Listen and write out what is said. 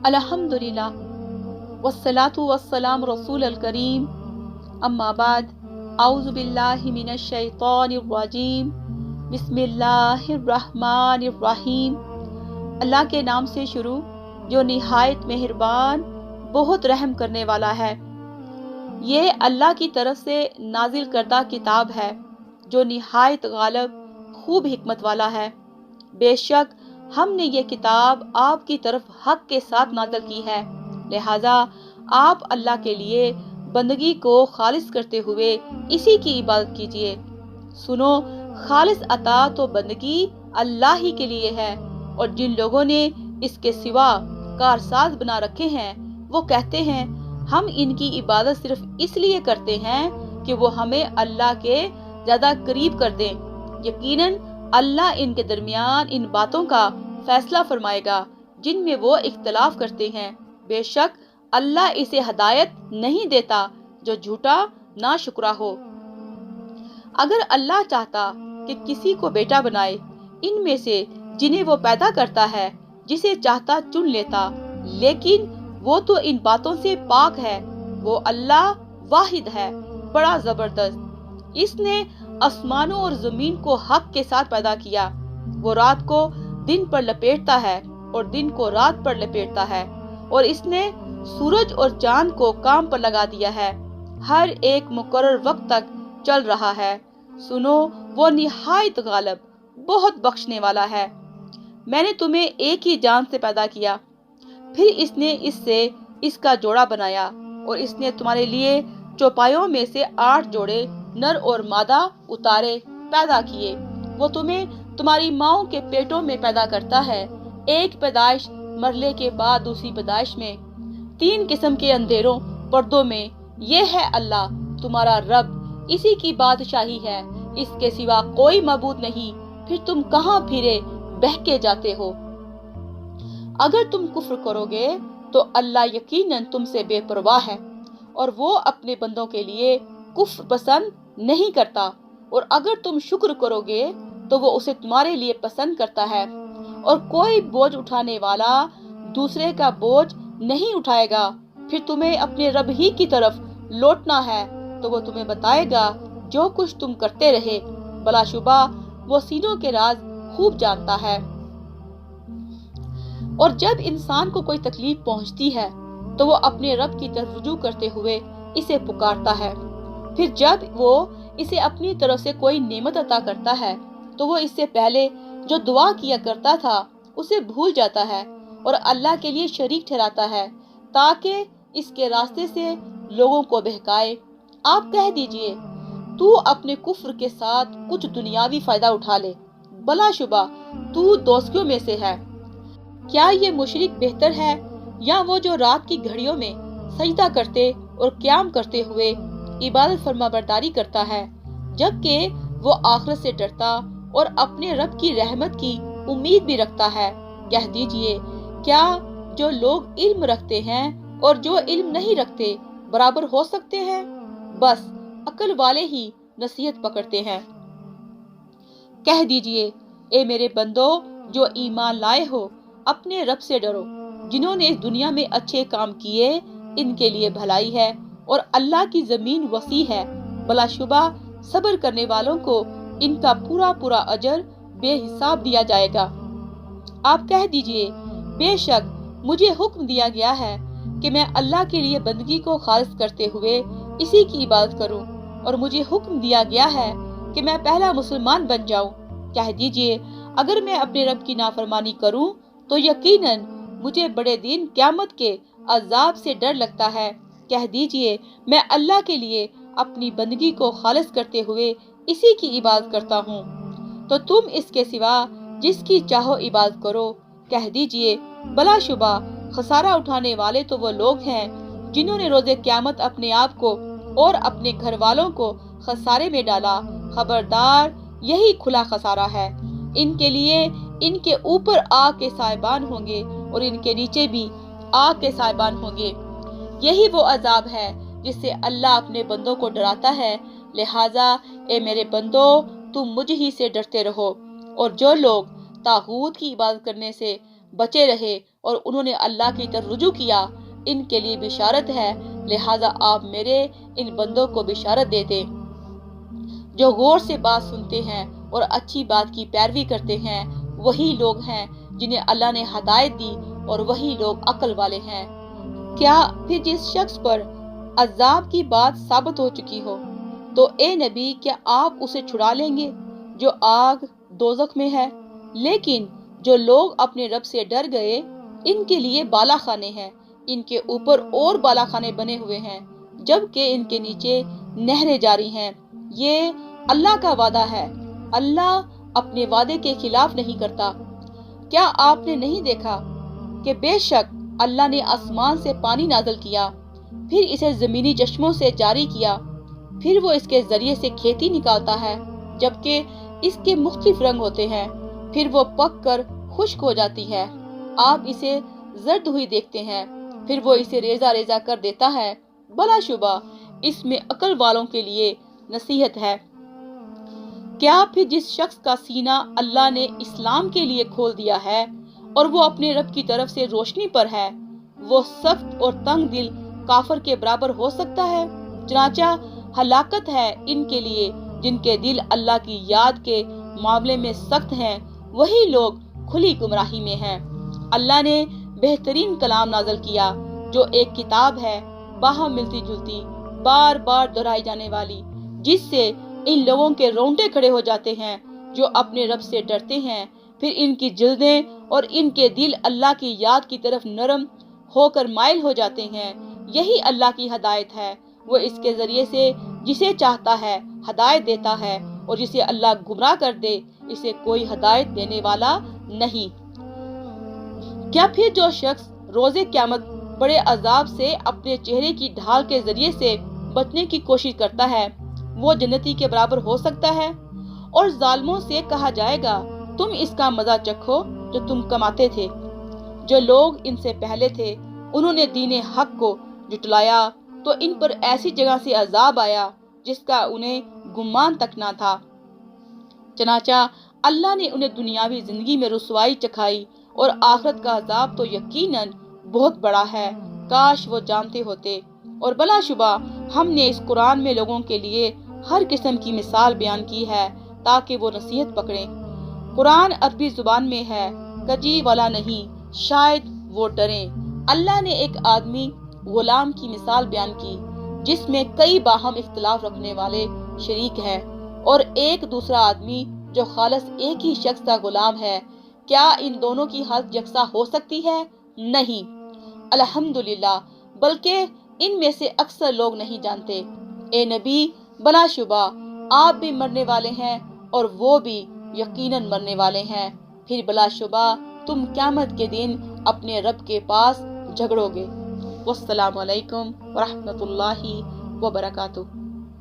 अल्हम्दुलिल्लाह वस्सलातु वस्सलाम रसूल अल करीम अम्मा बाद औज़ु बिल्लाहि मिनश शैतानिर रजीम बिस्मिल्लाहिर रहमानिर रहीम। अल्लाह के नाम से शुरू जो निहायत मेहरबान बहुत रहम करने वाला है। ये अल्लाह की तरफ से नाजिल करदा किताब है जो निहायत गालिब खूब हिकमत वाला है। बेशक हमने ये किताब आपकी तरफ हक के साथ नाज़िल की है, लिहाजा आप अल्लाह के लिए बंदगी को खालिस करते हुए इसी की इबादत कीजिए। सुनो, खालिस अता तो बंदगी अल्लाह ही के लिए है, और जिन लोगों ने इसके सिवा कारसाज बना रखे हैं वो कहते हैं हम इनकी इबादत सिर्फ इसलिए करते हैं कि वो हमें अल्लाह के ज्यादा करीब कर दें। यकीनन अल्लाह इनके दरमियान इन बातों का फैसला फरमाएगा जिनमें वो इख्तलाफ करते हैं। बेशक अल्लाह इसे हदायत नहीं देता जो झूठा ना शुक्रा हो। अगर अल्लाह चाहता कि किसी को बेटा बनाए, इनमें से जिन्हें वो पैदा करता है जिसे चाहता चुन लेता, लेकिन वो तो इन बातों से पाक है। वो अल्लाह वाहिद है, बड़ा जबरदस्त। इसने आसमानों और जमीन को हक के साथ पैदा किया। वो रात को दिन पर लपेटता है और दिन को रात पर लपेटता है, और इसने सूरज और चांद को काम पर लगा दिया है। हर एक मुकर्रर वक्त तक चल रहा है। सुनो, वो निहायत गालिब बहुत बख्शने वाला है। मैंने तुम्हें एक ही जान से पैदा किया, फिर इसने इससे इसका जोड़ा बनाया, और इसने तुम्हारे लिए चौपायों में से 8 जोड़े नर और मादा उतारे पैदा किए। वो तुम्हें तुम्हारी माओ के पेटों में पैदा करता है, एक पैदाइश मरले के बाद दूसरी पैदाइश में, 3 किस्म के अंधेरों पर्दों में। ये है अल्लाह तुम्हारा रब, इसी की बादशाही है, इसके सिवा कोई मबूद नहीं। फिर तुम कहाँ फिरे बहके जाते हो? अगर तुम कुफ्र करोगे तो अल्लाह यकीनन तुमसे बेपरवाह है, और वो अपने बंदों के लिए कुफ्र पसंद नहीं करता। और अगर तुम शुक्र करोगे तो वो उसे तुम्हारे लिए पसंद करता है, और कोई बोझ उठाने वाला दूसरे का बोझ नहीं उठाएगा। फिर तुम्हें अपने रब ही की तरफ लौटना है, तो वो तुम्हें बताएगा जो कुछ तुम करते रहे। बलाशुबा वो सीनों के राज खूब जानता है। और जब इंसान को कोई तकलीफ पहुंचती है तो वो अपने रब की तरफ रुजू करते हुए इसे पुकारता है। फिर जब वो इसे अपनी तरफ से कोई नेमत अता करता है तो वो इससे पहले जो दुआ किया करता था उसे भूल जाता है और अल्लाह के लिए शरीक ठहराता है, ताकि इसके रास्ते से लोगों को बहकाए। आप कह दीजिए, तू अपने कुफ्र के साथ कुछ दुनियावी फायदा उठा ले, बलाशुबा तू दोस्तियों में से है। क्या ये मुशरिक बेहतर है या वो जो रात की घड़ियों में सजदा करते और क़याम करते हुए इबादत फरमाबरदारी करता है, जबकि वो आखिरत से डरता और अपने रब की रहमत की उम्मीद भी रखता है। कह दीजिए, क्या जो लोग इल्म रखते हैं और जो इल्म नहीं रखते बराबर हो सकते हैं? बस अक्ल वाले ही नसीहत पकड़ते हैं। कह दीजिए, ए मेरे बंदो जो ईमान लाए हो, अपने रब से डरो। जिन्होंने इस दुनिया में अच्छे काम किए इनके लिए भलाई है, और अल्लाह की जमीन वसी है। बलाशुबा सब्र करने वालों को इनका पूरा पूरा अजर बेहिसाब दिया जाएगा। आप कह दीजिए, बेशक मुझे हुक्म दिया गया है कि मैं अल्लाह के लिए बंदगी को खालिस करते हुए इसी की इबादत करूं, और मुझे हुक्म दिया गया है कि मैं पहला मुसलमान बन जाऊं। कह दीजिए, अगर मैं अपने रब की नाफरमानी करूं तो यकीनन मुझे बड़े दिन क़यामत के अजाब से डर लगता है। कह दीजिए, मैं अल्लाह के लिए अपनी बंदगी को खालिस करते हुए इसी की इबादत करता हूँ, तो तुम इसके सिवा जिसकी चाहो इबादत करो। कह दीजिए, बलाशुबा खसारा उठाने वाले तो वो लोग हैं जिन्होंने रोज़े क़यामत अपने आप को और अपने घर वालों को खसारे में डाला। खबरदार, यही खुला खसारा है। इनके लिए इनके ऊपर आग के साइबान होंगे और इनके नीचे भी आग के साइबान होंगे। यही वो अजाब है जिससे अल्लाह अपने बंदों को डराता है। लिहाजा ए मेरे बंदो, तुम मुझ ही से डरते रहो, और जो लोग तागूत की इबादत करने से बचे रहे اور انہوں نے اللہ کی طرف رجوع کیا، ان کے لیے بشارت ہے، لہذا آپ میرے ان بندوں کو بشارت دیتے جو غور سے بات سنتے ہیں اور اچھی بات کی پیروی کرتے ہیں۔ وہی لوگ ہیں جنہیں اللہ نے ہدایت دی اور وہی لوگ عقل والے ہیں۔ کیا پھر جس شخص پر عذاب کی بات ثابت ہو چکی ہو تو اے نبی کیا آپ اسے چھڑا لیں گے جو آگ دوزخ میں ہے؟ لیکن جو لوگ اپنے رب سے ڈر گئے ان کے لیے بالا خانے ہیں، ان کے اوپر اور بالا خانے بنے ہوئے ہیں جبکہ ان کے نیچے نہریں جاری ہیں۔ یہ اللہ کا وعدہ ہے، اللہ اپنے وعدے کے خلاف نہیں کرتا۔ کیا آپ نے نہیں دیکھا کہ بے شک اللہ نے آسمان سے پانی نازل کیا، پھر اسے زمینی چشموں سے جاری کیا، پھر وہ اس کے ذریعے سے کھیتی نکالتا ہے جبکہ اس کے مختلف رنگ ہوتے ہیں، پھر وہ پک کر خشک ہو جاتی ہے، آپ اسے زرد ہوئی دیکھتے ہیں، پھر وہ اسے ریزہ ریزہ کر دیتا ہے، بلا شبہ اس میں عقل والوں کے لیے نصیحت ہے۔ کیا پھر جس شخص کا سینہ اللہ نے اسلام کے لیے کھول دیا ہے اور وہ اپنے رب کی طرف سے روشنی پر ہے، وہ سخت اور تنگ دل کافر کے برابر ہو سکتا ہے؟ چنانچہ ہلاکت ہے ان کے لیے جن کے دل اللہ کی یاد کے معاملے میں سخت ہیں، وہی لوگ کھلی گمراہی میں ہیں۔ اللہ نے بہترین کلام نازل کیا جو ایک کتاب ہے، باہم ملتی جلتی، بار بار دہرائی جانے والی، جس سے ان لوگوں کے رونگٹے کھڑے ہو جاتے ہیں جو اپنے رب سے ڈرتے ہیں، پھر ان کی جلدیں اور ان کے دل اللہ کی یاد کی طرف نرم ہو کر مائل ہو جاتے ہیں۔ یہی اللہ کی ہدایت ہے، وہ اس کے ذریعے سے جسے چاہتا ہے ہدایت دیتا ہے، اور جسے اللہ گمراہ کر دے اسے کوئی ہدایت دینے والا نہیں۔ کیا پھر جو شخص روز قیامت بڑے عذاب سے اپنے چہرے کی ڈھال کے ذریعے سے بچنے کی کوشش کرتا ہے، وہ جنتی کے برابر ہو سکتا ہے؟ اور ظالموں سے کہا جائے گا تم اس کا مزہ چکھو جو تم کماتے تھے۔ جو لوگ ان سے پہلے تھے انہوں نے دین حق کو جھٹلایا تو ان پر ایسی جگہ سے عذاب آیا جس کا انہیں گمان تک نہ تھا۔ چنانچہ اللہ نے انہیں دنیاوی زندگی میں رسوائی چکھائی اور آخرت کا عذاب تو یقیناً بہت بڑا ہے، کاش وہ جانتے ہوتے۔ اور بلا شبہ ہم نے اس قرآن میں لوگوں کے لیے ہر قسم کی مثال بیان کی ہے تاکہ وہ نصیحت پکڑیں۔ قرآن عربی زبان میں ہے، کجی والا نہیں، شاید وہ ڈریں۔ اللہ نے ایک آدمی غلام کی مثال بیان کی جس میں کئی باہم اختلاف رکھنے والے شریک ہیں، اور ایک دوسرا آدمی جو خالص ایک ہی شخص کا غلام ہے۔ کیا ان دونوں کی حالت یکساں ہو سکتی ہے؟ نہیں، الحمدللہ، بلکہ ان میں سے اکثر لوگ نہیں جانتے۔ اے نبی، بلا شبہ آپ بھی مرنے والے ہیں اور وہ بھی یقیناً مرنے والے ہیں، پھر بلا شبہ تم قیامت کے دن اپنے رب کے پاس جھگڑو گے۔ والسلام علیکم ورحمۃ اللہ وبرکاتہ۔